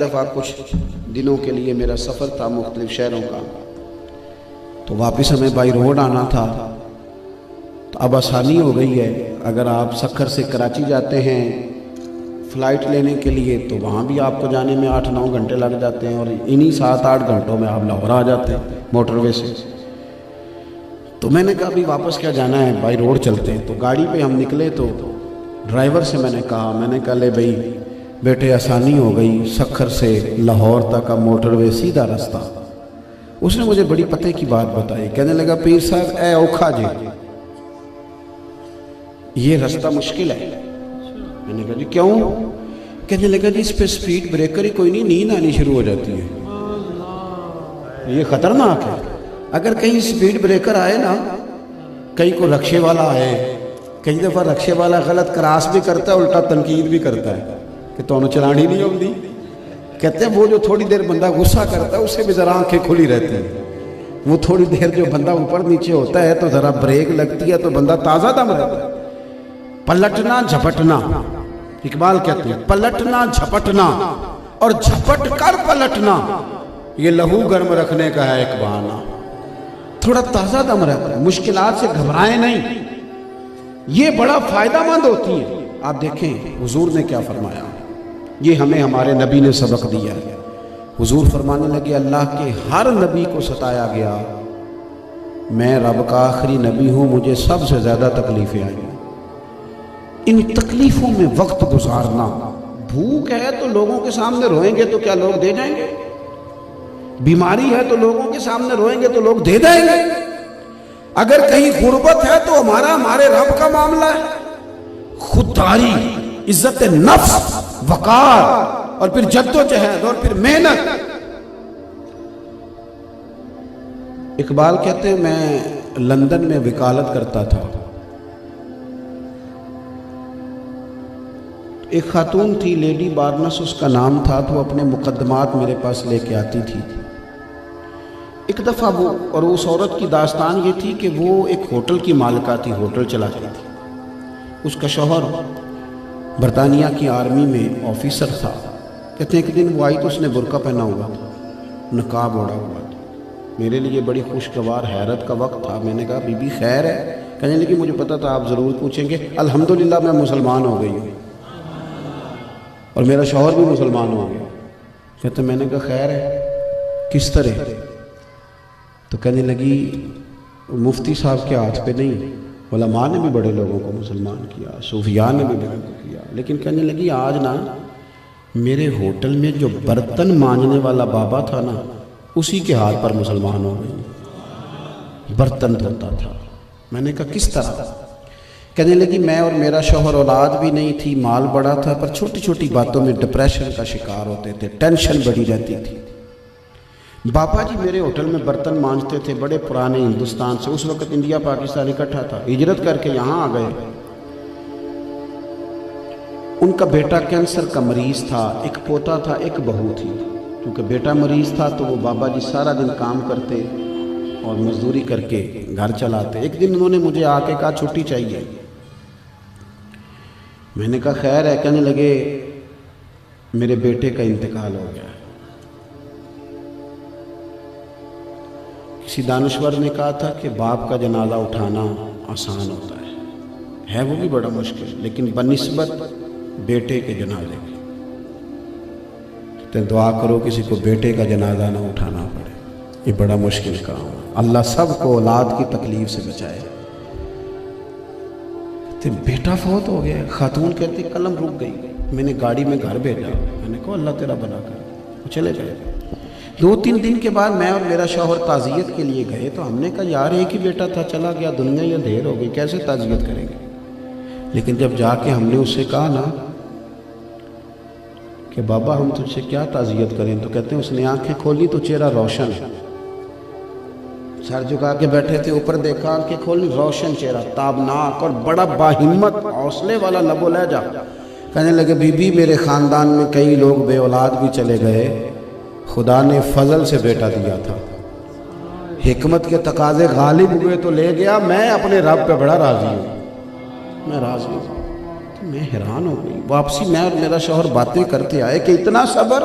دفعہ کچھ دنوں کے لیے میرا سفر تھا مختلف شہروں کا، تو واپس ہمیں بائی روڈ آنا تھا۔ تو اب آسانی ہو گئی ہے، اگر آپ سکھر سے کراچی جاتے ہیں فلائٹ لینے کے لیے تو وہاں بھی آپ کو جانے میں 8-9 گھنٹے لگ جاتے ہیں، اور انہی 7-8 گھنٹوں میں آپ لاہور آ جاتے ہیں موٹر وے سے۔ تو میں نے کہا ابھی واپس کیا جانا ہے، بائی روڈ چلتے ہیں۔ تو گاڑی پہ ہم نکلے تو ڈرائیور سے میں نے کہا لے بھائی بیٹے آسانی ہو گئی، سکھر سے لاہور تک کا موٹر وے سیدھا رستہ۔ اس نے مجھے بڑی پتے کی بات بتائی، کہنے لگا پیر صاحب اے اوکھا جی یہ رستہ مشکل ہے۔ میں نے کہا جی کیوں؟ کہنے لگا جی اس پہ سپیڈ بریکر ہی کوئی نہیں، نیند آنی شروع ہو جاتی ہے، یہ خطرناک ہے۔ اگر کہیں سپیڈ بریکر آئے نا، کہیں کو رکشے والا آئے، کئی دفعہ رکشے والا غلط کراس بھی کرتا ہے، الٹا تنقید بھی کرتا ہے کہ تو انہوں چلانی نہیں ہوتی۔ کہتے ہیں وہ جو تھوڑی دیر بندہ غصہ کرتا ہے اسے بھی ذرا آنکھیں کھلی رہتی ہیں، وہ تھوڑی دیر جو بندہ اوپر نیچے ہوتا ہے تو ذرا بریک لگتی ہے تو بندہ تازہ دم رہتا ہے۔ پلٹنا جھپٹنا، اقبال کہتے ہیں پلٹنا جھپٹنا اور جھپٹ کر پلٹنا یہ لہو گرم رکھنے کا ہے ایک بہانہ۔ تھوڑا تازہ دم رہتا ہے، مشکلات سے گھبرائیں نہیں، یہ بڑا فائدہ مند ہوتی ہے۔ آپ دیکھیں حضور نے کیا فرمایا، یہ ہمیں ہمارے نبی نے سبق دیا ہے۔ حضور فرمانے لگے اللہ کے ہر نبی کو ستایا گیا، میں رب کا آخری نبی ہوں، مجھے سب سے زیادہ تکلیفیں آئیں۔ ان تکلیفوں میں وقت گزارنا، بھوک ہے تو لوگوں کے سامنے روئیں گے تو کیا لوگ دے جائیں گے؟ بیماری ہے تو لوگوں کے سامنے روئیں گے تو لوگ دے دیں گے؟ اگر کہیں غربت ہے تو ہمارے رب کا معاملہ ہے، خودداری، عزت نفس، وقار، اور پھر جد و جہد، اور پھر محنت۔ اقبال کہتے ہیں میں لندن میں وکالت کرتا تھا، ایک خاتون تھی لیڈی بارنس اس کا نام تھا، تو اپنے مقدمات میرے پاس لے کے آتی تھی۔ ایک دفعہ اس عورت کی داستان یہ تھی کہ وہ ایک ہوٹل کی مالکہ تھی، ہوٹل چلاتی تھی۔ اس کا شوہر برطانیہ کی آرمی میں آفیسر تھا۔ کہتے ہیں ایک دن وہ آئی تو اس نے برقع پہنا ہوا تھا، نقاب اوڑھا ہوا تھا۔ میرے لیے بڑی خوشگوار حیرت کا وقت تھا۔ میں نے کہا بی بی خیر ہے؟ کہنے لگی مجھے پتا تھا آپ ضرور پوچھیں گے۔ الحمدللہ میں مسلمان ہو گئی ہوں اور میرا شوہر بھی مسلمان ہو گیا۔ کہتے میں نے کہا خیر ہے کس طرح؟ تو کہنے لگی مفتی صاحب کے ہاتھ پہ نہیں، علماء نے بھی بڑے لوگوں کو مسلمان کیا، صوفیاء نے بھی بڑے کو کیا، لیکن کہنے لگی آج نا میرے ہوٹل میں جو برتن مانجنے والا بابا تھا نا اسی کے ہاتھ پر مسلمان ہو گئی، برتن دھوتا تھا۔ میں نے کہا کس طرح؟ کہنے لگی میں اور میرا شوہر اولاد بھی نہیں تھی، مال بڑا تھا، پر چھوٹی چھوٹی باتوں میں ڈپریشن کا شکار ہوتے تھے، ٹینشن بڑھی رہتی تھی۔ بابا جی میرے ہوٹل میں برتن مانجتے تھے، بڑے پرانے ہندوستان سے، اس وقت انڈیا پاکستان اکٹھا تھا، ہجرت کر کے یہاں آ گئے۔ ان کا بیٹا کینسر کا مریض تھا، ایک پوتا تھا، ایک بہو تھی۔ کیونکہ بیٹا مریض تھا تو وہ بابا جی سارا دن کام کرتے اور مزدوری کر کے گھر چلاتے۔ ایک دن انہوں نے مجھے آ کے کہا چھٹی چاہیے۔ میں نے کہا خیر ہے؟ کہنے لگے میرے بیٹے کا انتقال ہو گیا۔ کسی دانشور نے کہا تھا کہ باپ کا جنازہ اٹھانا آسان ہوتا ہے وہ بھی بڑا مشکل، لیکن بنسبت بیٹے کے جنازے کی تو دعا کرو کسی کو بیٹے کا جنازہ نہ اٹھانا پڑے، یہ بڑا مشکل کام ہے۔ اللہ سب کو اولاد کی تکلیف سے بچائے۔ تو بیٹا فوت ہو گیا، خاتون کہتی قلم رک گئی، میں نے گاڑی میں گھر بھیجا، میں نے کہا اللہ تیرا بنا کر، وہ چلے گئے۔ 2-3 دن کے بعد میں اور میرا شوہر تعزیت کے لیے گئے، تو ہم نے کہا یار ایک ہی بیٹا تھا، چلا گیا، دنیا یہ ڈھیر ہو گئی، کیسے تعزیت کریں گے؟ لیکن جب جا کے ہم نے اس سے کہا نا کہ بابا ہم تجھ سے کیا تعزیت کریں، تو کہتے ہیں اس نے آنکھیں کھولی تو چہرہ روشن ہے، سر جھکا کے بیٹھے تھے، اوپر دیکھا، آنکھیں کھولی، روشن چہرہ، تابناک اور بڑا باہمت، حوصلے والا لب و لہجہ۔ کہنے لگے بی بی میرے خاندان میں کئی لوگ بے اولاد بھی چلے گئے، خدا نے فضل سے بیٹا دیا تھا، حکمت کے تقاضے غالب ہوئے تو لے گیا، میں اپنے رب پہ بڑا راضی ہوں، میں راضی ہوں۔ تو میں حیران ہو گئی۔ واپسی میں اور میرا شوہر باتیں کرتے آئے کہ اتنا صبر،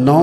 9